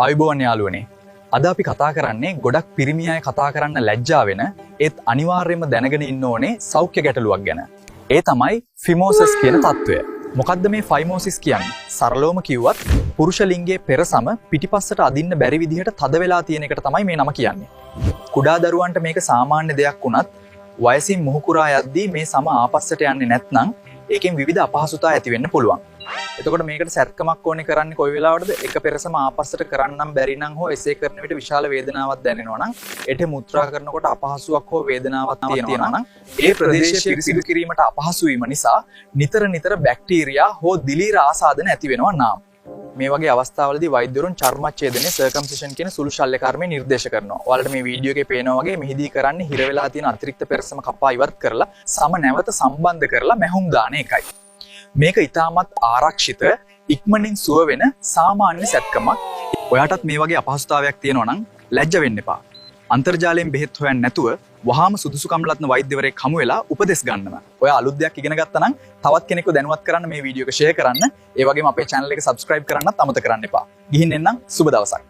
ආයුබෝවන් යාළුවනේ. අද අපි කතා කරන්නේ ගොඩක් පිරිමි අය කතා කරන්න ලැජ්ජා වෙන ඒත් අනිවාර්යයෙන්ම දැනගෙන ඉන්න ඕනේ සෞඛ්‍ය ගැටලුවක් ගැන. ඒ තමයි ෆිමෝසිස් කියන තත්ත්වය. මොකද්ද මේ ෆයිමෝසිස් කියන්නේ? සරලවම කිව්වත් පුරුෂ ලිංගයේ පෙරසම පිටිපස්සට අදින්න බැරි විදිහට තද වෙලා තියෙන එකට තමයි මේ නම කියන්නේ. කුඩා දරුවන්ට මේක සාමාන්‍ය දෙයක් වුණත් වයසින් මුහුකුරා යද්දී මේ සම ආපස්සට යන්නේ නැත්නම් ඒකෙන් විවිධ අපහසුතා ඇති වෙන්න පුළුවන්. එතකොට මේකට සැත්කමක් ඕනේ කරන්නේ කොයි වෙලාවටද? එක පෙරසම ආපස්සට කරන්නම් බැරි නම් හෝ එසේ කරන විට විශාල වේදනාවක් දැනෙනවා නම් ඒට මුත්‍රා කරනකොට අපහසුයක් හෝ වේදනාවක් තියෙනවා නම් ඒ ප්‍රදේශය පිරිසිදු කිරීමට අපහසු වීම නිසා නිතර බැක්ටීරියා හෝ දිලීර ආසාදන ඇති වෙනවා නාම. මේ වගේ අවස්ථාවලදී වෛද්‍යවරුන් චර්මච්ඡේදනයේ සර්කම්සිෂන් කියන සුළු ශල්‍ය කර්මය නිර්දේශ කරනවා. ඔයාලට මේ වීඩියෝ එකේ පේනවා වගේ මෙහිදී කරන්නේ හිර වෙලා තියෙන අතිරික්ත පෙරසම කපා ඉවත් කරලා සම නැවත සම්බන්ධ කරලා මැහුම් දාන එකයි. මේක ඉතාමත් ආරක්ෂිත ඉක්මනින් සුව වෙන සාමාන්‍ය සැත්කමක්. ඔයාටත් මේ වගේ අපහසුතාවයක් තියෙනවා නම් ලැජ්ජ වෙන්න එපා. අන්තර්ජාලයෙන් බෙහෙත් හොයන්න නැතුව වහාම සුදුසුකම් ලබන වෛද්‍යවරයෙක් හමු වෙලා උපදෙස් ගන්නව. ඔයා අලුත් දෙයක් ඉගෙන ගත්තා නම් තවත් කෙනෙක්ව දැනුවත් කරන්න මේ වීඩියෝ එක ෂෙයා කරන්න. ඒ වගේම අපේ channel එක subscribe කරන්නත් අමතක කරන්න එපා. ගිහින් එන්නම් සුබ දවසක්.